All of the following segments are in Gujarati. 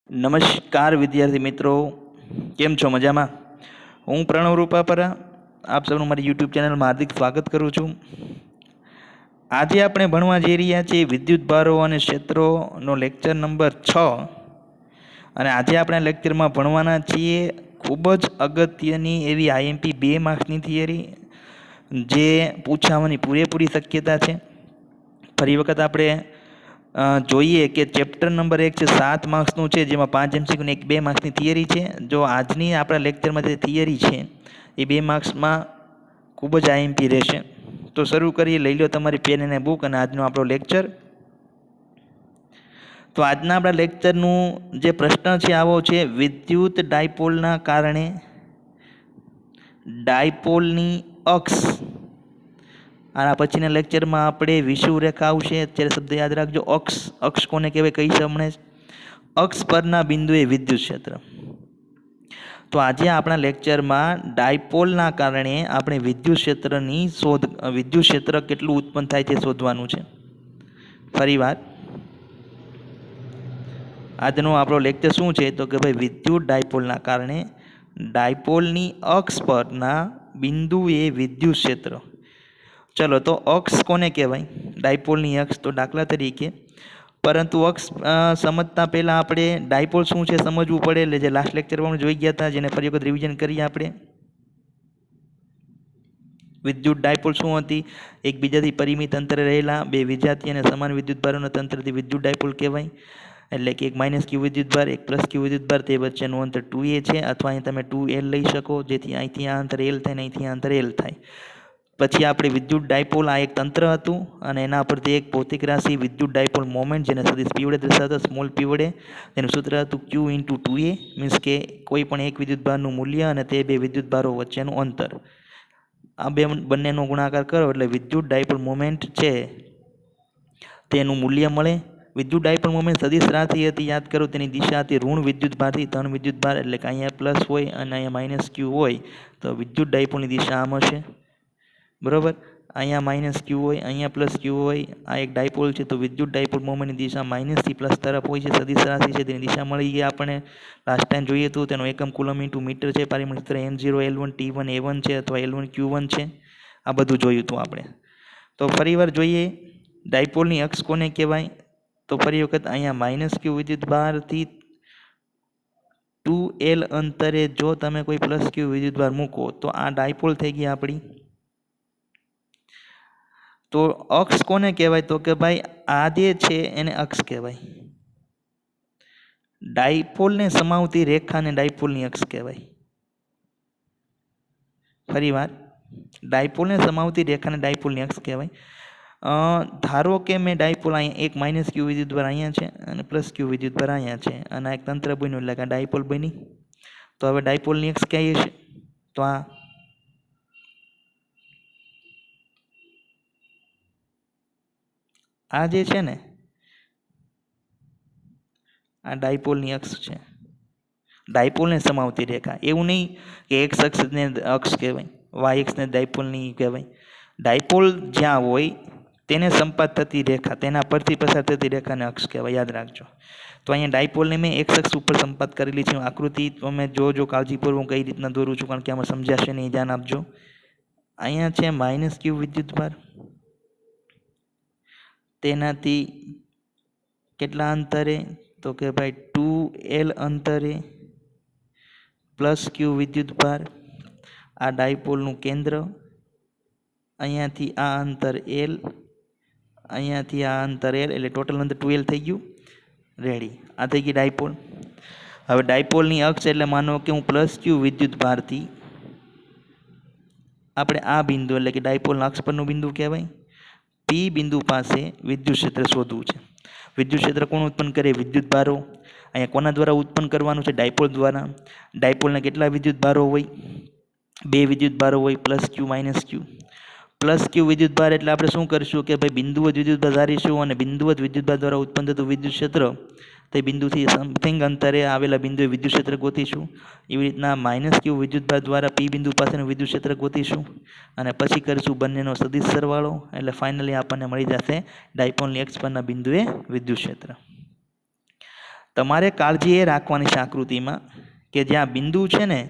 નમસ્કાર વિદ્યાર્થી મિત્રો, કેમ છો? મજામાં? હું પ્રણવ રૂપાપરા આપ સૌનું મારી યુટ્યુબ ચેનલમાં હાર્દિક સ્વાગત કરું છું. આજે આપણે ભણવા જઈ રહ્યા છીએ વિદ્યુત ભારો અને ક્ષેત્રોનો લેક્ચર નંબર 6. અને આજે આપણે લેક્ચરમાં ભણવાના છીએ ખૂબ જ અગત્યની એવી આઈએમપી 2 માર્ક્સની થિયરી જે પૂછાવાની પૂરેપૂરી શક્યતા છે. ફરી વખત આપણે જોઈએ કે ચેપ્ટર નંબર 1 છે 7 માર્ક્સનું છે, જેમાં 5 MCQ ને 2 માર્ક્સની થિયરી છે. જો આજની આપણા લેક્ચરમાં જે થિયરી છે એ 2 માર્ક્સમાં ખૂબ જ આઈએમપી રહેશે. તો શરૂ કરીએ. લઈ લો તમારી પેન અને બુક અને આજનો આપણો લેક્ચર. તો આજના આપણા લેક્ચરનું જે પ્રશ્ન છે આવો છે: વિદ્યુત ડાયપોલના કારણે ડાયપોલની અક્ષ. આના પછીના લેક્ચરમાં આપણે વિષુવરેખા આવશે. અત્યારે શબ્દ યાદ રાખજો, અક્ષ. અક્ષ કોને કહેવાય કહીશ હમણાં જ. અક્ષ પરના બિંદુએ વિદ્યુત ક્ષેત્ર. તો આજે આપણા લેક્ચરમાં ડાયપોલના કારણે આપણે વિદ્યુત ક્ષેત્ર કેટલું ઉત્પન્ન થાય છે શોધવાનું છે. ફરી વાર, આજનો આપણો લેક્ચર શું છે તો કે ભાઈ વિદ્યુત ડાયપોલના કારણે ડાયપોલની અક્ષ પરના બિંદુએ વિદ્યુત ક્ષેત્ર. ચલો, તો અક્ષ કોને કહેવાય? ડાયપોલની અક્ષ. તો દાખલા તરીકે, પરંતુ અક્ષ સમજતા પહેલાં આપણે ડાયપોલ શું છે સમજવું પડે. એટલે જે લાસ્ટ લેક્ચરમાં જોઈ ગયા હતા, જેને ફરી વખત રિવિઝન કરીએ આપણે. વિદ્યુત ડાયપોલ શું હતી? એકબીજાથી પરિમિત અંતરે રહેલા બે વિજાતીય અને સમાન વિદ્યુત ભારોના તંત્રથી વિદ્યુત ડાયપોલ કહેવાય. એટલે કે એક -q વિદ્યુત ભાર, એક +q વિદ્યુત ભાર, તે વચ્ચેનું અંતર 2a છે. અથવા અહીં તમે 2l લઈ શકો, જેથી અહીંથી આ અંતર l થાય ને અહીંથી આ અંતર l થાય. પછી આપણે વિદ્યુત ડાયપોલ, આ એક તંત્ર હતું અને એના પરથી એક ભૌતિક રાશિ વિદ્યુત ડાયપોલ મોમેન્ટ, જેને સદિશ p વડે દર્શાવતા, સ્મોલ p વડે. તેનું સૂત્ર હતું q × 2a. મીન્સ કે કોઈ પણ એક વિદ્યુત ભારનું મૂલ્ય અને તે બે વિદ્યુત ભારો વચ્ચેનું અંતર, આ બંનેનો ગુણાકાર કરો એટલે વિદ્યુત ડાયપોલ મોમેન્ટ છે તેનું મૂલ્ય મળે. વિદ્યુત ડાયપોલ મોમેન્ટ સદિશ રાશિ હતી, યાદ કરો. તેની દિશા હતી ઋણ વિદ્યુત ભારથી ધન વિદ્યુત ભાર. એટલે કે અહીંયા પ્લસ હોય અને અહીંયા -q હોય તો વિદ્યુત ડાયપોલની દિશા આમ હશે. બરાબર? અહીંયા -q હોય, અહીંયા +q હોય. આ એક ડાયપોલ છે, તો વિદ્યુત ડાયપોલ મોમેન્ટની દિશા -થી પ્લસ તરફ હોય છે. સદિશ રાશિ છે, તેની દિશા મળી ગઈ આપણે. લાસ્ટ ટાઈમ જોઈએ હતું, તેનો એકમ કુલમ × મીટર છે. પારિમાણિક સૂત્ર m0 l1 t1 a1 છે અથવા l1 q1 છે. આ બધું જોયું હતું આપણે. તો ફરી વાર જોઈએ, ડાયપોલની અક્ષ કોને કહેવાય? તો ફરી વખત અહીંયા -q વિદ્યુત ભારથી 2l અંતરે જો તમે કોઈ +q વિદ્યુત ભાર મૂકો તો આ ડાયપોલ થઈ ગઈ આપણી. તો અક્ષ કોને કહેવાય? તો કે ભાઈ આ જે છે એને અક્ષ કહેવાય. ડાયપોલને સમાવતી રેખાને ડાયપોલની અક્ષ કહેવાય. ફરી વાર, ડાયપોલને સમાવતી રેખાને ડાયપોલની અક્ષ કહેવાય. ધારો કે મેં ડાયપોલ અહીંયા એક -q વિદ્યુત ભાર અહીંયા છે અને +q વિદ્યુત ભાર અહીંયા છે અને એક તંત્ર બન્યું, એટલે કે ડાયપોલ બની. તો હવે ડાયપોલની અક્ષ ક્યાં હશે? તો આ જે છે ને, આ ડાયપોલની અક્ષ છે. ડાયપોલને સમાવતી રેખા. એવું નહીં કે x અક્ષને અક્ષ કહેવાય, y અક્ષને ડાયપોલની કહેવાય. ડાયપોલ જ્યાં હોય તેને સંપાત થતી રેખા, તેના પરથી પસાર થતી રેખાને અક્ષ કહેવાય. યાદ રાખજો. તો અહીંયા ડાયપોલને મેં x અક્ષ ઉપર સંપાત કરેલી છે. આકૃતિ તમે જોજો કાળજીપૂર્વક કઈ રીતના દોરું છું, કારણ કે આમાં સમજાશે નહીં, ધ્યાન આપજો. અહીંયા છે -q વિદ્યુત ભાર, તેનાથી કેટલા અંતરે? તો કે ભાઈ 2l અંતરે +q વિદ્યુત ભાર. આ ડાયપોલનું કેન્દ્ર, અહીંયાથી આ અંતર l, અહીંયાથી આ અંતર l, એટલે ટોટલ અંતર 2l થઈ ગયું. રેડી, આ થઈ ગઈ ડાયપોલ. હવે ડાયપોલની અક્ષ એટલે માનો કે હું +q વિદ્યુત ભારથી આપણે આ બિંદુ, એટલે કે ડાયપોલના અક્ષ પરનું બિંદુ કહેવાય, p બિંદુ પાસે વિદ્યુત ક્ષેત્ર શોધવું છે. વિદ્યુત ક્ષેત્ર કોણ ઉત્પન્ન કરે? વિદ્યુત ભારો. અહીંયા કોના દ્વારા ઉત્પન્ન કરવાનું છે? ડાયપોલ દ્વારા. ડાયપોલના કેટલા વિદ્યુત ભારો હોય? 2 વિદ્યુત ભારો હોય, +q -q. +q વિદ્યુત ભાર એટલે આપણે શું કરીશું કે ભાઈ બિંદુવત વિદ્યુત ભાર ધારીશું અને બિંદુવત વિદ્યુત ભાર દ્વારા ઉત્પન્ન થતું વિદ્યુત ક્ષેત્ર તે બિંદુથી સમથિંગ અંતરે આવેલા બિંદુએ વિદ્યુત ક્ષેત્ર ગોતીશું. એવી રીતના -q વિદ્યુત ભાર દ્વારા p બિંદુ પાસેનું વિદ્યુત ક્ષેત્ર ગોતીશું અને પછી કરીશું બંનેનો સદિશ સરવાળો. એટલે ફાઇનલી આપણને મળી જશે ડાયપોલની અક્ષ પરના બિંદુએ વિદ્યુત ક્ષેત્ર. તમારે કાળજી એ રાખવાની છે આકૃતિમાં કે જ્યાં બિંદુ છે ને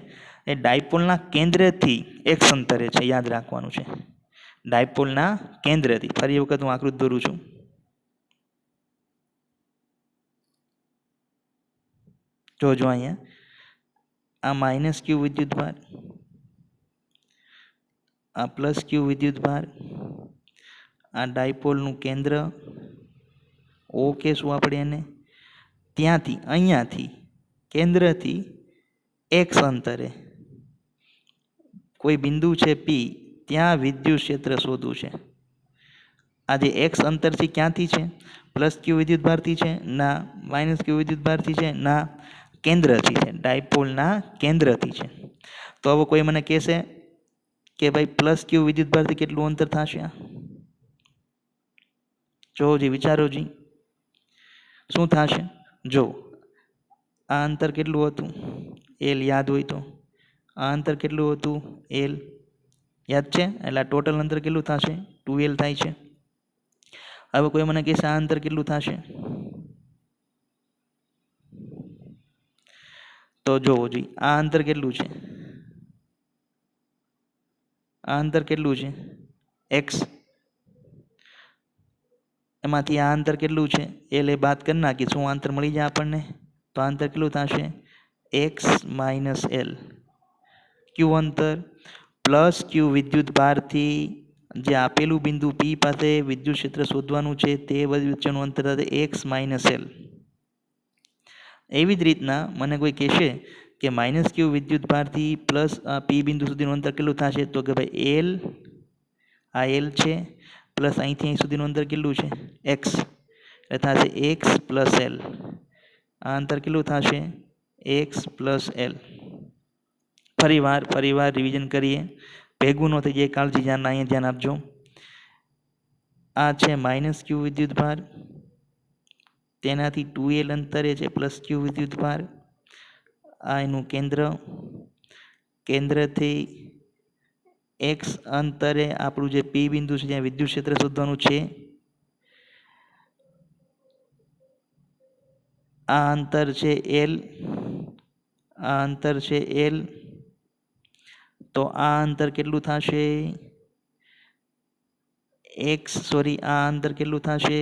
એ ડાયપોલના કેન્દ્રથી x અંતરે છે, યાદ રાખવાનું છે. ડાયપોલના કેન્દ્રથી. ફરી વખત હું આકૃતિ દોરું છું. જોજો અહીંયા આ માઇનસ ક્યુ વિદ્યુતભાર, આ પ્લસ ક્યુ વિદ્યુતભાર, આ ડાયપોલનું કેન્દ્ર ઓ કહેશું આપણે એને, ત્યાંથી અહીંયાથી કેન્દ્રથી x અંતરે કોઈ બિંદુ છે P, ત્યાં વિદ્યુત ક્ષેત્ર શોધવું છે. આ જે x અંતરથી ક્યાંથી છે? પ્લસ ક્યુ વિદ્યુતભારથી છે? ના. માઇનસ ક્યુ વિદ્યુતભારથી છે? ના. કેન્દ્રથી છે, ડાયપોલના કેન્દ્રથી છે. તો હવે કોઈ મને કહેશે કે ભાઈ પ્લસ ક્યુ વિદ્યુતભારથી કેટલું અંતર થશે? જોજી, વિચારો જી, શું થશે? જો આ અંતર કેટલું હતું? એલ યાદ હોય તો. આ અંતર કેટલું હતું? એલ યાદ છે? એટલે આ ટોટલ અંતર કેટલું થશે? 2l થાય છે. હવે કોઈ મને કહેશે આ અંતર કેટલું થશે? તો જોવો જી, આ અંતર કેટલું છે? આ અંતર કેટલું છે? x. એમાંથી આ અંતર કેટલું છે? એલ એ બાદ કરી નાખી, શું અંતર મળી જાય આપણને? તો આ અંતર કેટલું થશે? x minus L. ક્યુ અંતર પ્લસ ક્યુ વિદ્યુત ભારથી જે આપેલું બિંદુ P પાસે વિદ્યુત ક્ષેત્ર શોધવાનું છે તે વચ્ચેનું અંતર થશે x માઇનસ એલ. એવી જ રીતના મને કોઈ કહેશે કે માઇનસ ક્યુ વિદ્યુત ભારથી પ્લસ P બિંદુ સુધીનું અંતર કેટલું થશે? તો કે ભાઈ એલ, આ એલ છે, પ્લસ અહીંથી અહીં સુધીનું અંતર કેટલું છે? x. એટલે થશે x પ્લસ એલ. આ અંતર કેટલું થશે? x plus L. ફરીવાર રિવિઝન કરીએ, ભેગું ન થઈ જાય, કાળજી અહીંયા ધ્યાન આપજો. આ છે માઇનસ ક્યુ વિદ્યુતભાર, તેનાથી 2l અંતરે છે પ્લસ ક્યુ વિદ્યુતભાર. આ એનું કેન્દ્ર, કેન્દ્રથી x અંતરે આપણું જે P બિંદુ છે જ્યાં વિદ્યુત ક્ષેત્ર શોધવાનું છે. આ અંતર છે l, આ અંતર છે l. તો આ અંતર કેટલું થશે? આ અંતર કેટલું થશે?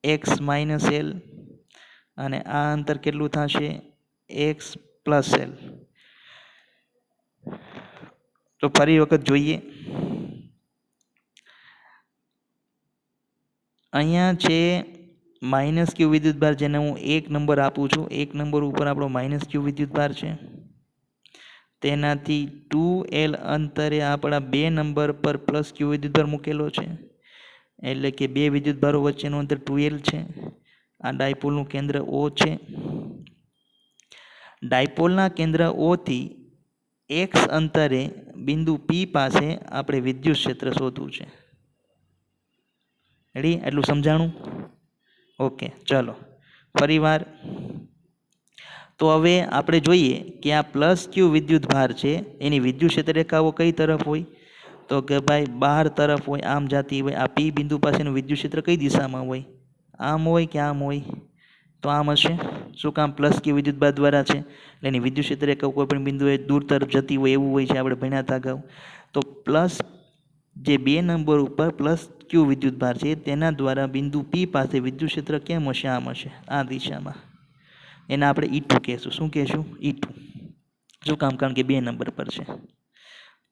x minus L. અને આ અંતર કેટલું થશે? x plus L. તો ફરી વખત જોઈએ, અહીંયા છે માઇનસ ક્યુ વિદ્યુતભાર, જેને હું 1 નંબર આપું છું. 1 નંબર ઉપર આપણો માઇનસ ક્યુ વિદ્યુતભાર છે. તેનાથી 2l અંતરે આપણા 2 નંબર પર પ્લસ ક્યુ વિદ્યુતભાર મૂકેલો છે. એટલે કે બે વિદ્યુતભારો વચ્ચેનું અંતર 2l છે. આ ડાયપોલનું કેન્દ્ર O છે. ડાયપોલના કેન્દ્ર O થી x અંતરે બિંદુ P પાસે આપણે વિદ્યુત ક્ષેત્ર શોધવું છે. રેડી? એટલું સમજાણું? ઓકે, ચલો ફરીવાર. તો હવે આપણે જોઈએ કે આ પ્લસ ક્યુ વિદ્યુતભાર છે એની વિદ્યુત ક્ષેત્ર રેખાઓ કઈ તરફ હોય? તો કે ભાઈ બહાર તરફ હોય, આમ જાતી હોય. આ P બિંદુ પાસેનું વિદ્યુત ક્ષેત્ર કઈ દિશામાં હોય? આમ હોય કે આમ હોય? તો આમ હશે. શું કામ? પ્લસ ક્યુ વિદ્યુતભાર દ્વારા છે એટલે એની વિદ્યુત ક્ષેત્ર રેખા કોઈ પણ બિંદુએ દૂર તરફ જતી હોય એવું હોય છે, આપણે ભણ્યા હતા અગાઉ. તો પ્લસ જે 2 નંબર ઉપર પ્લસ ક્યુ વિદ્યુતભાર છે તેના દ્વારા બિંદુ P પાસે વિદ્યુત ક્ષેત્ર કેમ હશે? આમ હશે, આ દિશામાં. એને આપણે E2 કહેશું. શું કહેશું? E2. શું કામ? કારણ કે 2 નંબર પર છે.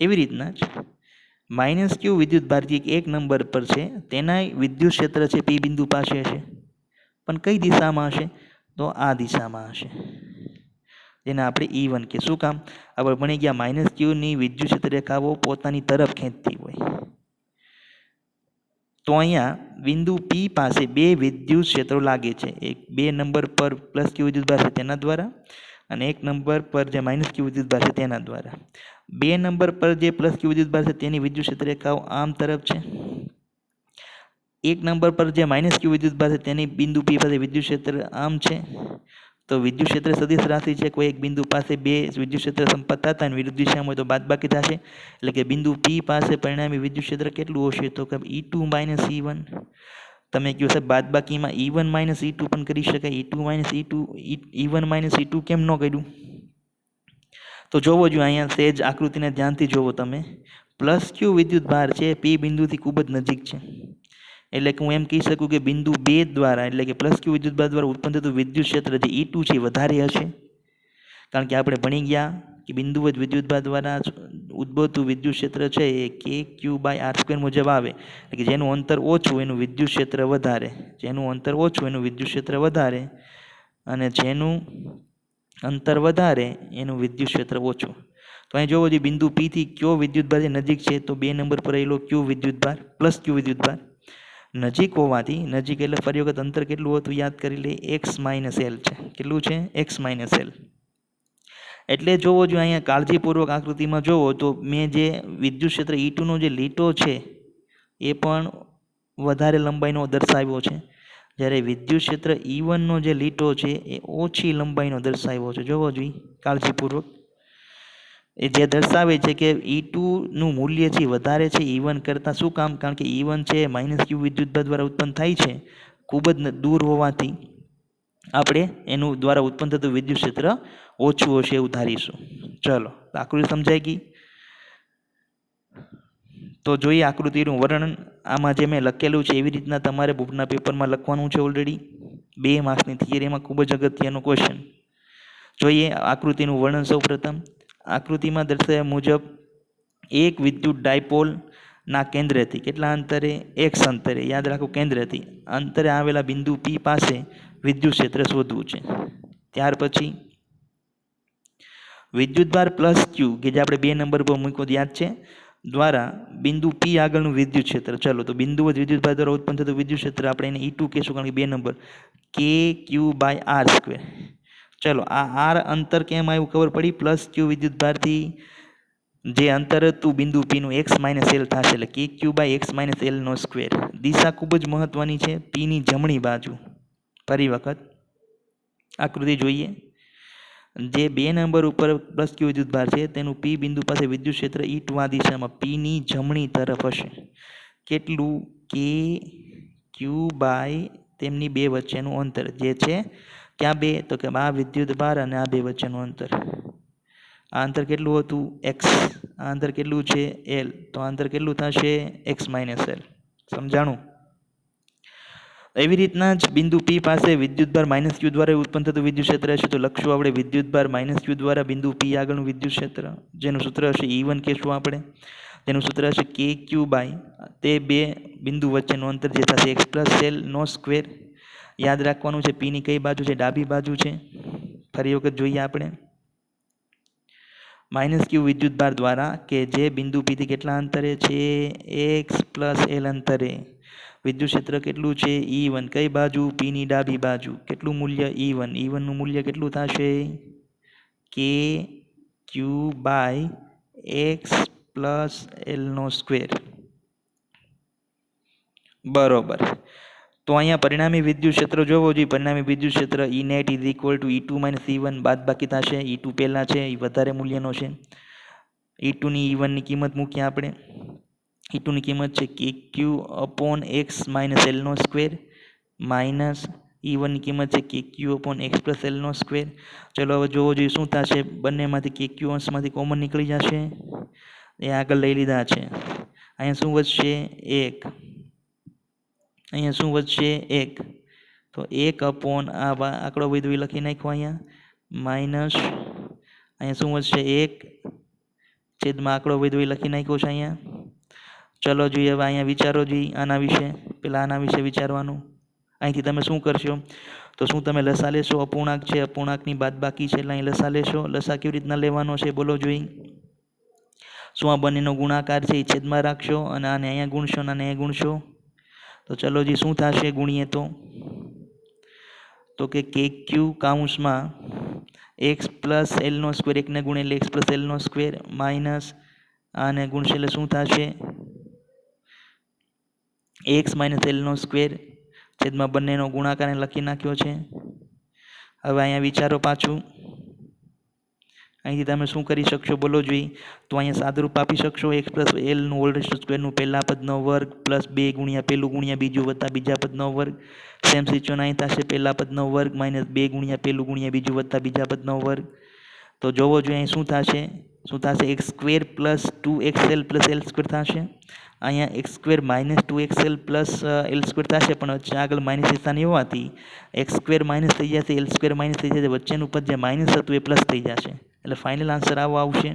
એવી રીતના જ માઇનસ ક્યુ વિદ્યુતભારથી 1 નંબર પર છે તેના વિદ્યુત ક્ષેત્ર છે P બિંદુ પાસે છે, પણ કઈ દિશામાં હશે? તો આ દિશામાં હશે, જેને આપણે E1 કે. શું કામ? આપણે ભણી ગયા માઇનસ ક્યુની વિદ્યુત ક્ષેત્ર રેખાઓ પોતાની તરફ ખેંચતી હોય. તો અહીંયા બિંદુ P પાસે 2 વિદ્યુત ક્ષેત્રો લાગે છે. એક 2 નંબર પર પ્લસ ક્યુ વિદ્યુતભાર છે તેના દ્વારા, અને 1 નંબર પર જે માઇનસ ક્યુ વિદ્યુતભાર છે તેના દ્વારા. 2 નંબર પર જે પ્લસ ક્યુ વિદ્યુતભાર છે તેની વિદ્યુત ક્ષેત્ર રેખાઓ આમ તરફ છે. 1 નંબર પર જે માઇનસ ક્યુ વિદ્યુતભાર છે તેની બિંદુ P પાસે વિદ્યુત ક્ષેત્ર આમ છે. તો વિદ્યુત ક્ષેત્ર સદિશ રાશિ છે. કોઈ એક બિંદુ પાસે 2 વિદ્યુત ક્ષેત્ર સંપન્ન થતા અને વિરુદ્ધ દિશામાં હોય તો બાદબાકી થશે. એટલે કે બિંદુ P પાસે પરિણામી વિદ્યુત ક્ષેત્ર કેટલું હશે? તો કે E2 માઇનસ E1. તમે કહો સાહેબ બાદબાકીમાં E1 માઇનસ E2 પણ કરી શકાય. E2 minus E2 E1 minus E2 કેમ ન કર્યું? તો જોવો જોઈએ અહીંયા સેજ આકૃતિને ધ્યાનથી જોવો તમે. પ્લસ ક્યુ વિદ્યુત ભાર છે પી બિંદુથી ખૂબ જ નજીક છે. એટલે કે હું એમ કહી શકું કે બિંદુ 2 દ્વારા એટલે કે પ્લસ ક્યુ વિદ્યુત ભાર દ્વારા ઉત્પન્ન થતું વિદ્યુત ક્ષેત્ર જે E2 છે વધારે હશે. કારણ કે આપણે ભણી ગયા કે બિંદુવત વિદ્યુત ભાર દ્વારા ઉદ્ભવતું વિદ્યુત ક્ષેત્ર છે એ KQ/R² મુજબ આવે. એટલે કે જેનું અંતર ઓછું એનું વિદ્યુત ક્ષેત્ર વધારે, જેનું અંતર ઓછું એનું વિદ્યુત ક્ષેત્ર વધારે, અને જેનું અંતર વધારે એનું વિદ્યુત ક્ષેત્ર ઓછું. તો અહીં જોવો જોઈએ બિંદુ P થી કયો વિદ્યુત ભાર નજીક છે? તો 2 નંબર પર રહેલો ક્યુ વિદ્યુત ભાર પ્લસ ક્યુ વિદ્યુત ભાર નજીક હોવાથી, નજીક એટલે ફરી વખત અંતર કેટલું હતું યાદ કરી લે, x માઇનસ એલ છે. કેટલું છે? x minus L. એટલે જોવો જોઈએ અહીંયા કાળજીપૂર્વક આકૃતિમાં જોવો તો મેં જે વિદ્યુત ક્ષેત્ર E2નો જે લીટો છે એ પણ વધારે લંબાઈનો દર્શાવ્યો છે, જ્યારે વિદ્યુત ક્ષેત્ર E1નો જે લીટો છે એ ઓછી લંબાઈનો દર્શાવ્યો છે. જોવો જોઈએ કાળજીપૂર્વક. એ જે દર્શાવે છે કે E2નું મૂલ્ય છે વધારે છે E1 કરતાં. શું કામ? કારણ કે E1 છે માઇનસ ક્યુ વિદ્યુત ભાર દ્વારા ઉત્પન્ન થાય છે, ખૂબ જ દૂર હોવાથી આપણે એનું દ્વારા ઉત્પન્ન થતું વિદ્યુત ક્ષેત્ર ઓછું હશે એવું ધારીશું. ચલો આકૃતિ સમજાઈ ગઈ. તો જોઈએ આકૃતિનું વર્ણન. આમાં જે મેં લખેલું છે એવી રીતના તમારે બુકના પેપરમાં લખવાનું છે. ઓલરેડી 2 માર્ક્સની થિયરીમાં ખૂબ જ અગત્યનો ક્વેશ્ચન. જોઈએ આકૃતિનું વર્ણન. સૌ પ્રથમ આકૃતિમાં દર્શાવ્યા મુજબ એક વિદ્યુત ડાયપોલના કેન્દ્રથી કેટલા અંતરે? x અંતરે, યાદ રાખો કેન્દ્રથી અંતરે આવેલા બિંદુ P પાસે વિદ્યુત ક્ષેત્ર શોધવું છે. ત્યાર પછી વિદ્યુતભાર પ્લસ ક્યુ કે જે આપણે 2 નંબર પર મૂક્યો યાદ છે, દ્વારા બિંદુ P આગળનું વિદ્યુત ક્ષેત્ર. ચલો તો બિંદુવત વિદ્યુતભાર દ્વારા ઉત્પન્ન થતું વિદ્યુત ક્ષેત્ર આપણે એને E2 કહીશું, કારણ કે 2 નંબર KQ/R². ચલો આ R અંતર કેમ આવ્યું ખબર પડી? પ્લસ ક્યુ વિદ્યુતભારથી જે અંતર હતું બિંદુ Pનું x માઇનસ એલ થશે, એટલે KQ/x-L². દિશા ખૂબ જ મહત્વની છે, Pની જમણી બાજુ. ફરી વખત આકૃતિ જોઈએ. જે 2 નંબર ઉપર પ્લસ ક્યુ વિદ્યુતભાર છે તેનું P બિંદુ પાસે વિદ્યુત ક્ષેત્ર E2 આ દિશામાં Pની જમણી તરફ હશે. કેટલું? KQ/ તેમની 2 વચ્ચેનું અંતર જે છે ક્યાં 2? તો કે આ વિદ્યુતભાર અને આ 2 વચ્ચેનું અંતર. આ અંતર કેટલું હતું? x. આ અંતર કેટલું છે? l. તો આ અંતર કેટલું થશે? x minus l. સમજાણું? એવી રીતના જ બિંદુ P પાસે વિદ્યુતભાર માઇનસ ક્યુ દ્વારા ઉત્પન્ન થતું વિદ્યુત ક્ષેત્ર હશે. તો લખશું આપણે વિદ્યુતભાર માઇનસ ક્યુ દ્વારા બિંદુ P આગળનું વિદ્યુત ક્ષેત્ર, જેનું સૂત્ર હશે E1 કહેશું આપણે. તેનું સૂત્ર હશે KQ/ તે 2 બિંદુ વચ્ચેનું અંતર જે થશે x+L². યાદ રાખવાનું છે Pની કઈ બાજુ છે? ડાબી બાજુ છે. ફરી વખત જોઈએ આપણે. માઇનસ ક્યુ વિદ્યુતભાર દ્વારા કે જે બિંદુ Pથી કેટલા અંતરે છે? x+L અંતરે વિદ્યુત ક્ષેત્ર કેટલું છે? E1. કઈ બાજુ? Pની ડાબી બાજુ. કેટલું મૂલ્ય? E1. E1નું મૂલ્ય કેટલું થશે? KQ/x+L². બરોબર. તો અહીંયા પરિણામી વિદ્યુત ક્ષેત્ર જોવો જોઈએ. પરિણામી વિદ્યુત ક્ષેત્ર E net = E2 - E1 બાદબાકી થશે. E2 પહેલાં છે, એ વધારે મૂલ્યનો છે. E2ની E1ની કિંમત મૂકીએ આપણે. E2ની કિંમત છે KQ/x-L² માઇનસ E1ની કિંમત છે KQ/x+L². ચલો હવે જોવો જોઈએ શું થશે. બંનેમાંથી KQ અંશમાંથી કોમન નીકળી જશે, એ આગળ લઈ લીધા છે. અહીંયા શું વધશે? 1. અહીંયા શું વધશે? 1. તો 1/ આ આંકડો બધો લખી નાખો અહીંયા માઇનસ. અહીંયા શું વધશે? 1 છેદમાં આંકડો બધો લખી નાખ્યો છે અહીંયા. ચલો જોઈએ હવે અહીંયા વિચારો જોઈએ આના વિશે. પહેલાં આના વિશે વિચારવાનું. અહીંથી તમે શું કરશો? તો શું તમે લસા લેશો? અપૂર્ણાંક છે, અપૂર્ણાંકની બાદબાકી છે, એટલે અહીં લસા લેશો. લસા કેવી રીતના લેવાનો છે બોલો જોઈએ. શું આ બંનેનો ગુણાકાર છે એ છેદમાં રાખશો અને આને અહીંયા ગુણશો અને આને અહીંયા ગુણશો. તો ચલો જી શું થશે ગુણીએ તો કે KQ/x+L², એકને ગુણે એટલે x+L² માઇનસ આને ગુણશે એટલે શું થશે? x - L² છેદમાં બંનેનો ગુણાકાર લખી નાખ્યો છે. હવે અહીંયા વિચારો પાછું. અહીંથી તમે શું કરી શકશો બોલો જોઈએ? તો અહીંયા સાદુરૂપ આપી શકશો x પ્લસ એલનું હોલ રેઝ ટુ સ્ક્વેરનું પહેલા પદનો વર્ગ પ્લસ 2 ગુણ્યા પહેલું ગુણ્યા બીજું વત્તા બીજા પદનો વર્ગ. સેમ સિચ્યુએશન અહીં થશે પહેલા પદનો વર્ગ માઇનસ 2 ગુણ્યા પહેલું ગુણ્યા બીજું વત્તા બીજા પદનો વર્ગ. તો જોવો જોઈએ અહીં શું થશે x square plus 2xl plus L square થશે. અહીંયા x square minus 2xl plus L square થશે, પણ વચ્ચે આગળ માઇનસ નિશાની હોવાથી એક્સ સ્ક્વેર માઇનસ થઈ જશે, એલ સ્ક્વેર માઇનસ થઈ જશે, વચ્ચેનું પદ જે માઇનસ હતું એ પ્લસ થઈ જશે. એટલે ફાઇનલ આન્સર આવો આવશે.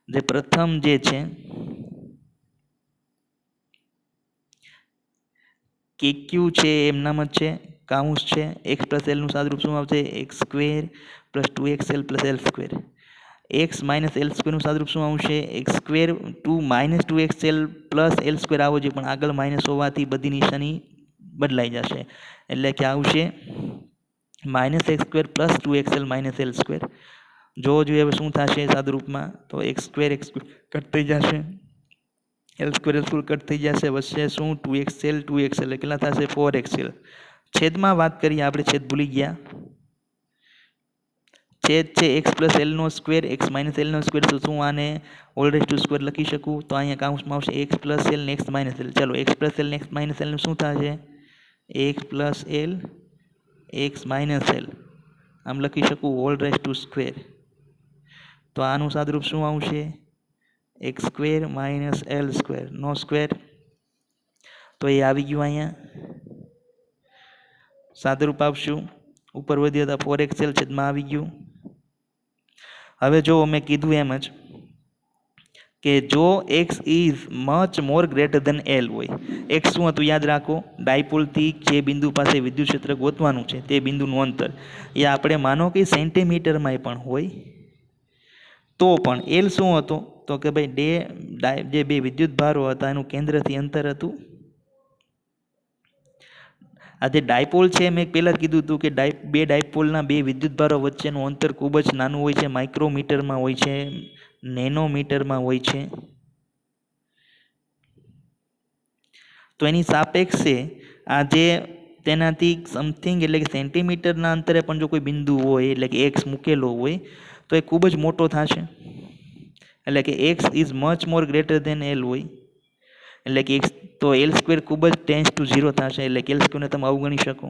જે પ્રથમ જે છે KQ છે એમનામ જ છે, કાઉન્સ છે. એક્સ પ્લસ એલનું સાદુરૂપ શું આવશે? X square plus 2xl plus L square. X minus L સ્ક્વેરનું સાદુરૂપ શું આવશે? X square minus 2xl plus L square આવો જોઈએ, પણ આગળ માઇનસ હોવાથી બધી નિશાની બદલાઈ જશે. એટલે કે આવશે minus x square plus 2xl minus L square. જોવો જોઈએ હવે શું થશે સાદુરૂપમાં. તો એક્સ સ્ક્વેર કટ થઈ જશે, એલ સ્ક્વેર કટ થઈ જશે, વચ્ચે શું 2xl એટલે કેટલા થશે? 4xl. છેદમાં વાત કરીએ આપણે, છેદ ભૂલી ગયા. છેદ છે એક્સ પ્લસ એલનો સ્ક્વેર એક્સ માઇનસ એલનો સ્ક્વેર, તો શું આને હોલ રેઝ ટુ સ્ક્વેર લખી શકું? તો અહીંયા કાઉન્સમાં આવશે એક્સ પ્લસ એલ ને એક્સ માઇનસ એલ. ચાલો એક્સ પ્લસ એલ ને એક્સ માઇનસ એલનું શું થશે? X plus L x minus L આમ લખી શકું હોલ રેઝ ટુ સ્ક્વેર. તો આનું સાદુરૂપ શું આવશે? X square minus L square નો સ્ક્વેર. તો એ આવી ગયું. અહીંયા સાદુરૂપ આપશું, ઉપર વધ્યો હતા 4xl છેદમાં આવી ગયું. હવે જો મેં કીધું એમ જ કે જો x is much more greater than L હોય, એક્સ શું હતું યાદ રાખો? ડાયપોલથી જે બિંદુ પાસે વિદ્યુત ક્ષેત્ર ગોતવાનું છે તે બિંદુનું અંતર, એ આપણે માનો કે સેન્ટીમીટરમાં પણ હોય તો પણ એલ શું હતો? તો કે ભાઈ જે બે વિદ્યુત ભારો હતા એનું કેન્દ્રથી અંતર હતું. આ જે ડાયપોલ છે મેં પહેલાં જ કીધું હતું કે બે ડાયપોલના બે વિદ્યુતભારો વચ્ચેનું અંતર ખૂબ જ નાનું હોય છે, માઇક્રોમીટરમાં હોય છે, નેનોમીટરમાં હોય છે. તો એની સાપેક્ષે આ જે તેનાથી સમથિંગ એટલે કે સેન્ટીમીટરના અંતરે પણ જો કોઈ બિંદુ હોય એટલે કે એક્સ મૂકેલો હોય તો એ ખૂબ જ મોટો થશે. એટલે કે x is much more greater than L હોય, એટલે કે એક્સ તો એલ સ્ક્વેર ખૂબ જ ટેન્સ ટુ 0 થશે. એટલે કે એલ સ્ક્વેરને તમે અવગણી શકો.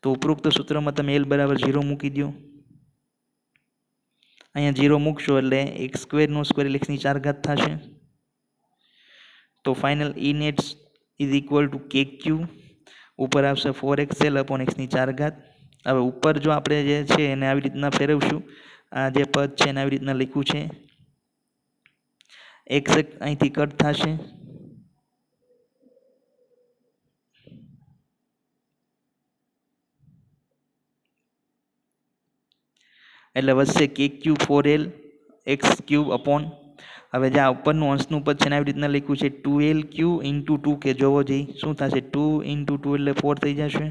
તો ઉપરોક્ત સૂત્રમાં તમે એલ બરાબર 0 મૂકી દો. અહીંયા 0 મૂકશો એટલે એક્સ સ્ક્વેરનો સ્ક્વેર એટલે એક્સની 4 ઘાત થશે. તો final E net is equal to KQ ઉપર આવશે 4xl અપોન એક્સની 4 ઘાત. હવે ઉપર જો આપણે જે છે એને આવી રીતના ફેરવશું, આ જે પદ છે એને આવી રીતના લખ્યું છે, એક્સ અહીંથી કટ થશે, એટલે વધશે KQ 4l x cube upon, હવે જે આ ઉપરનું અંશનું પદ છે એને આવી રીતના લખ્યું છે 2lq ઇન્ટુ 2k. જોવો જઈએ શું થશે? 2 ઇન્ટુ 2 એટલે 4 થઈ જશે.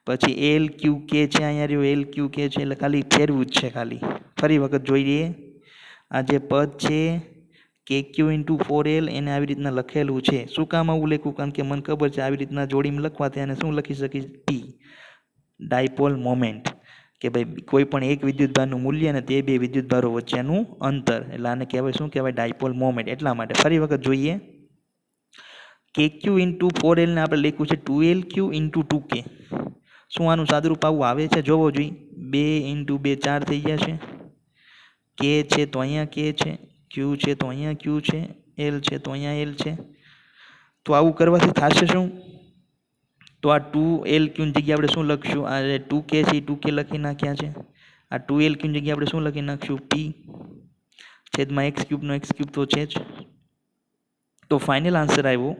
પછી એલ ક્યુ કે છે, અહીંયા રહ્યો એલ ક્યુ કે છે એટલે ખાલી ફેરવું જ છે. ખાલી ફરી વખત જોઈ લઈએ. આ જે પદ છે KQ ઇન્ટુ 4l એને આવી રીતના લખેલું છે. શું કામ આવું લખ્યું? કારણ કે મને ખબર છે આવી રીતના જોડીમાં લખવાથી આને શું લખી શકીશ? P ડાયપોલ મોમેન્ટ, કે ભાઈ કોઈ પણ એક વિદ્યુતભારનું મૂલ્ય અને તે બે વિદ્યુતભારો વચ્ચેનું અંતર, એટલે આને કહેવાય શું કહેવાય? Dipole moment. એટલા માટે ફરી વખત જોઈએ. KQ ઇન્ટુ 4l ને આપણે લખ્યું છે 2lq ઇન્ટુ 2k. શું આનું સાદુરૂપ આવું આવે છે? જોવો જોઈએ. 2 ઇન્ટુ 2 4 થઈ જશે. કે છે તો અહીંયા કે છે, ક્યુ છે તો અહીંયા ક્યુ છે, એલ છે તો અહીંયા એલ છે. તો આવું કરવાથી થશે શું? તો આ 2lq ની જગ્યાએ આપણે શું લખશું? આ 2k છે એ 2k લખી નાખ્યા છે. આ 2lq ની જગ્યાએ આપણે શું લખી નાખશું? p છેદમાં એક્સ ક્યુબનો એક્સ ક્યુબ તો છે જ. તો ફાઇનલ આન્સર આવ્યો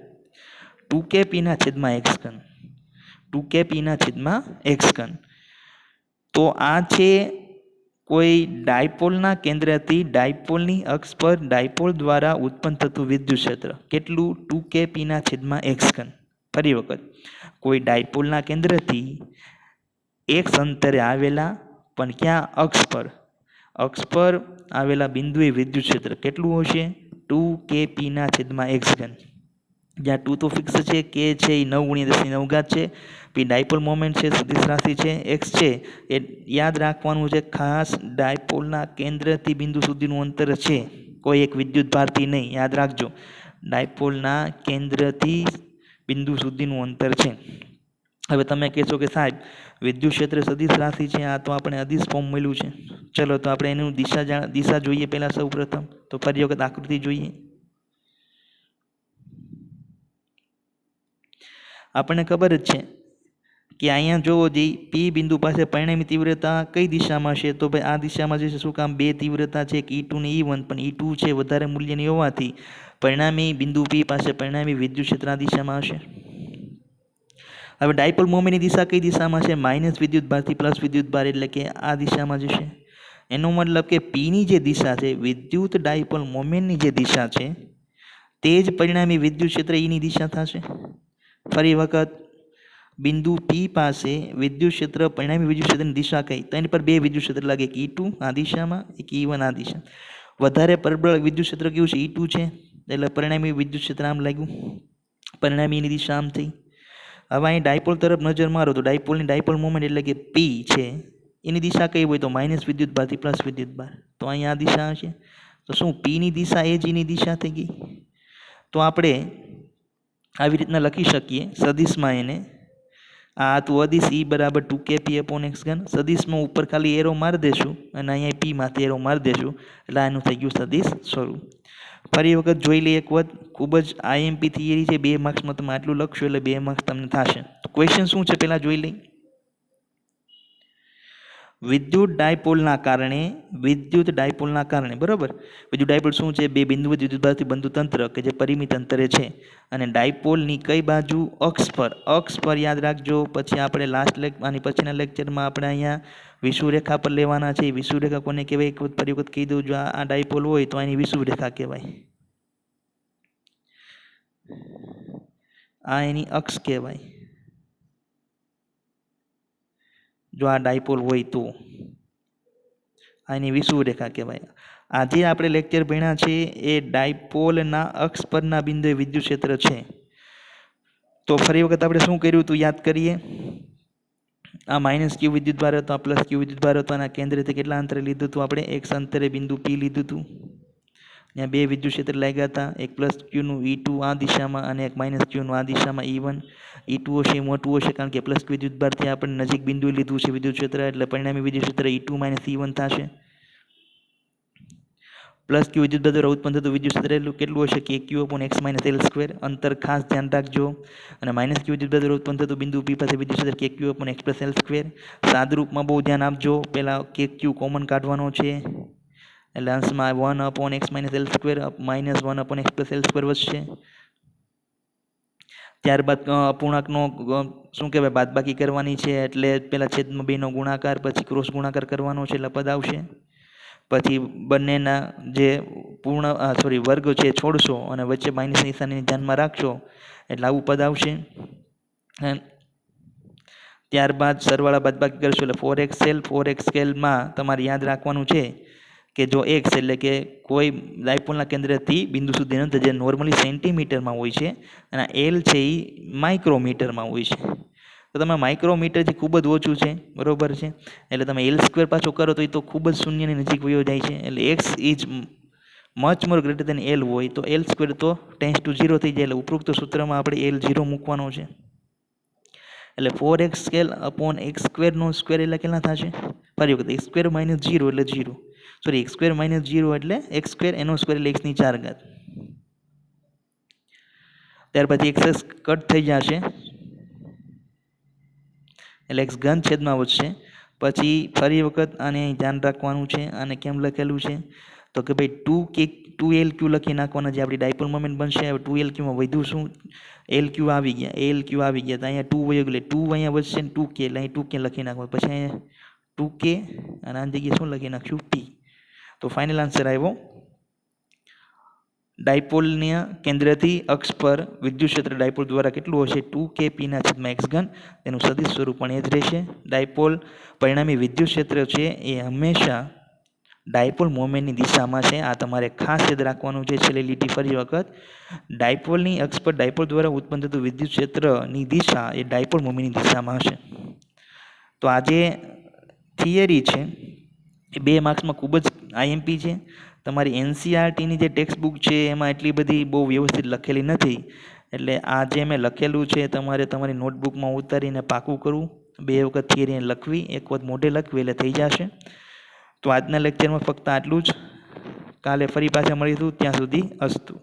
2kp ના છેદમાં એક્સ ઘન, 2kp ના છેદમાં એક્સ ઘન. તો આ છે કોઈ ડાયપોલના કેન્દ્રથી ડાયપોલની અક્ષ પર ડાયપોલ દ્વારા ઉત્પન્ન થતું વિદ્યુત ક્ષેત્ર. કેટલું? 2kp ના છેદમાં એક્સ ઘન. ફરી વખત, કોઈ ડાયપોલના કેન્દ્રથી એક્સ અંતરે આવેલા પણ ક્યાં? અક્ષ પર આવેલા બિંદુએ વિદ્યુત ક્ષેત્ર કેટલું હશે? 2kp ના છેદમાં એક્સ ઘન. જ્યાં 2 તો ફિક્સ છે, કે છે એ 9 × 10⁹ છે, પછી ડાયપોલ મોમેન્ટ છે, સદિશ રાશિ છે, એક્સ છે એ યાદ રાખવાનું છે ખાસ ડાયપોલના કેન્દ્રથી બિંદુ સુધીનું અંતર છે, કોઈ એક વિદ્યુત ભારથી નહીં, યાદ રાખજો ડાયપોલના કેન્દ્રથી બિંદુ સુધીનું અંતર છે. હવે તમે કહેશો કે સાહેબ વિદ્યુત ક્ષેત્ર સદિશ રાશિ છે, આ તો આપણે અદિશ ફોર્મ મળ્યું છે. ચલો તો આપણે એનું દિશા જોઈએ પહેલાં સૌપ્રથમ તો ફરી વખત આકૃતિ જોઈએ. આપણને ખબર જ છે કે અહીંયા જોવો જઈએ પી બિંદુ પાસે પરિણામી તીવ્રતા કઈ દિશામાં છે, તો ભાઈ આ દિશામાં જશે. શું કામ? બે તીવ્રતા છે, એક E2 ને E1, પણ E2 છે વધારે મૂલ્યની હોવાથી પરિણામી બિંદુ પી પાસે પરિણામી વિદ્યુત ક્ષેત્ર આ દિશામાં હશે. હવે ડાયપોલ મોમેન્ટની દિશા કઈ દિશામાં છે? માઇનસ વિદ્યુત ભારથી પ્લસ વિદ્યુત ભાર, એટલે કે આ દિશામાં જશે. એનો મતલબ કે પીની જે દિશા છે, વિદ્યુત ડાયપોલ મોમેન્ટની જે દિશા છે, તે જ પરિણામી વિદ્યુત ક્ષેત્ર ઈની દિશા થશે. ફરી વખત બિંદુ પી પાસે વિદ્યુત ક્ષેત્ર પરિણામી વિદ્યુત ક્ષેત્રની દિશા કઈ? તો એની પર બે વિદ્યુત ક્ષેત્ર લાગે, એક E2 આ દિશામાં, એક E1 આ દિશા. વધારે પ્રબળ વિદ્યુત ક્ષેત્ર કેવું છે? E2 છે, એટલે પરિણામી વિદ્યુત ક્ષેત્ર આમ લાગ્યું, પરિણામીની દિશા આમ થઈ. હવે અહીં ડાયપોલ તરફ નજર મારો તો ડાયપોલની ડાયપોલ મોમેન્ટ એટલે કે પી છે, એની દિશા કઈ હોય? તો માઇનસ વિદ્યુત ભારથી પ્લસ વિદ્યુત ભાર. તો અહીંયા આ દિશા હશે. તો શું પીની દિશા એ જ એની દિશા થઈ ગઈ? તો આપણે આવી રીતના લખી શકીએ સદિશમાં એને, આ હતું અદિશ E બરાબર 2kp/x3. સદિશમાં ઉપર ખાલી એરો મારી દેશું અને અહીંયા પી માંથી એરો મારી દેશું, એટલે આનું થઈ ગયું સદિશ સ્વરૂપ. ફરી વખત જોઈ લઈએ એક વખત, ખૂબ જ આઈએમપી થિયરી છે, 2 માર્ક્સમાં તમે આટલું લખશો એટલે 2 માર્ક્સ તમને થશે. ક્વેશ્ચન શું છે પહેલાં જોઈ લઈ. વિદ્યુત ડાયપોલના કારણે બરાબર, વિદ્યુત ડાયપોલ શું છે? બે બિંદુ વિદ્યુત ભારથી બનતું તંત્ર કે જે પરિમિત અંતરે છે, અને ડાયપોલની કઈ બાજુ? અક્ષ પર યાદ રાખજો. પછી આપણે આની પછીના લેક્ચરમાં આપણે અહીંયા વિષુવરેખા પર લેવાના છે. વિષુવરેખા કોને કહેવાય? એક વખત ફરી વખત કહી દઉં, જો આ ડાયપોલ હોય તો આની વિષુવરેખા કહેવાય, આ એની અક્ષ કહેવાય. જો આ ડાયપોલ હોય તો આની વિષુવરેખા કહેવાય. આજે આપણે લેક્ચર ભણ્યા છે એ ડાયપોલના અક્ષ પરના બિંદુએ વિદ્યુત ક્ષેત્ર છે. તો ફરી વખત આપણે શું કર્યું હતું યાદ કરીએ. આ માઇનસ ક્યુ વિદ્યુત ભાર હતો, આ પ્લસ ક્યુ વિદ્યુત ભાર હતો, અને કેન્દ્રથી કેટલા અંતરે લીધું હતું આપણે? એક્સ અંતરે બિંદુ પી લીધું હતું. ત્યાં બે વિદ્યુત ક્ષેત્ર લાગ્યા હતા, એક પ્લસ ક્યુનું E2 આ દિશામાં અને એક માઇનસ ક્યુનું આ દિશામાં E1. E2 હશે એ મોટું હશે કારણ કે પ્લસ વિદ્યુત ભારથી આપણે નજીક બિંદુએ લીધું છે વિદ્યુત ક્ષેત્ર, એટલે પરિણામી વિદ્યુત ક્ષેત્ર E2 - E1 થશે. પ્લસ ક્યુ વિદ્યુત ભાર દ્વારા ઉત્પન્ન થતું વિદ્યુત ક્ષેત્ર કેટલું હશે? KQ/x - L². અંતર ખાસ ધ્યાન રાખજો. અને માઇનસ ક્યુ વિદ્યુત ભાર દ્વારા ઉત્પન્ન થતું બિંદુ P પાસે વિદ્યુત ક્ષેત્ર KQ/x + L². સાદરૂપમાં બહુ ધ્યાન આપજો, પહેલાં KQ કોમન કાઢવાનો છે, એટલે અંશમાં 1/x - L² -1/x + L² વધશે. ત્યારબાદ અપૂર્ણાંકનો શું કહેવાય? બાદબાકી કરવાની છે, એટલે પહેલાં છેદમાં 2નો ગુણાકાર, પછી ક્રોસ ગુણાકાર કરવાનો છે, એટલે પદ આવશે. પછી બંનેના જે વર્ગ છે છોડશો અને વચ્ચે માઇનસ નિશાનીને ધ્યાનમાં રાખશો, એટલે આવું પદ આવશે. ત્યારબાદ સરવાળા બાદબાકી કરશો એટલે 4xl. 4xlમાં તમારે યાદ રાખવાનું છે કે જો એક્સ એટલે કે કોઈ ડાયપોલના કેન્દ્રથી બિંદુ સુધીનું અંતર જે નોર્મલી સેન્ટીમીટરમાં હોય છે, અને એલ છે એ માઇક્રોમીટરમાં હોય છે. તો તમે માઇક્રોમીટરથી ખૂબ જ ઓછું છે, બરાબર છે, એટલે તમે L² પાછો કરો તો એ તો ખૂબ જ શૂન્યની નજીક વયો જાય છે. એટલે x is much more greater than L હોય તો L² તો ટેન્ડ્સ ટુ 0 થઈ જાય, એટલે ઉપરોક્ત સૂત્રમાં આપણે L0 મૂકવાનો છે. એટલે 4xl/x²² એટલે કેટલા થશે? ફરી વખત x² - 0 એટલે 0, સોરી x² - 0 એટલે x², એનો સ્ક્વેર એટલે x⁴. ત્યાર પછી x કટ થઈ જશે એટલે x³ છેદમાં વધશે. પછી ફરી વખત આને ધ્યાન રાખવાનું છે. આને કેમ લખેલું છે તો કે ભાઈ 2LQ લખી નાખવાના, જે આપણી ડાયપોલ મોમેન્ટ બનશે. હવે 2LQમાં વધ્યું શું? LQ આવી ગયા, ALQ આવી ગયા, તો અહીંયા 2 વયો એટલે 2 અહીંયા વધશે ને 2k, એટલે અહીં 2k લખી નાખવા. પછી અહીંયા 2k અને આની જગ્યાએ શું લખી નાખશું? P. તો ફાઇનલ આન્સર આવ્યો ડાયપોલના કેન્દ્રથી અક્ષ પર વિદ્યુત ક્ષેત્ર ડાયપોલ દ્વારા કેટલું હશે? 2kp/x3. તેનું સદિશ સ્વરૂપ પણ એ જ રહેશે. ડાયપોલ પરિણામી વિદ્યુત ક્ષેત્ર છે એ હંમેશા ડાયપોલ મોમેન્ટની દિશામાં છે. આ તમારે ખાસ યાદ રાખવાનું છે. છેલ્લી લીટી ફરી વખત, ડાયપોલની અક્ષ પર ડાયપોલ દ્વારા ઉત્પન્ન થતું વિદ્યુત ક્ષેત્રની દિશા એ ડાયપોલ મોમેન્ટની દિશામાં હશે. તો આ જે થિયરી છે એ 2 માર્ક્સમાં ખૂબ જ આઈએમપી છે. તમારી એનસીઆરટીની જે ટેક્સ્ટ બુક છે એમાં એટલી બધી બહુ વ્યવસ્થિત લખેલી નથી, એટલે આ જે મેં લખેલું છે તમારે તમારી નોટબુકમાં ઉતારીને પાકું કરવું. 2 વખત થિયરીને લખવી, 1 વખત મોઢે લખવી એટલે થઈ જશે. તો આજના લેક્ચરમાં ફક્ત આટલું જ. કાલે ફરી પાછા મળીશું. ત્યાં સુધી અસ્તુ.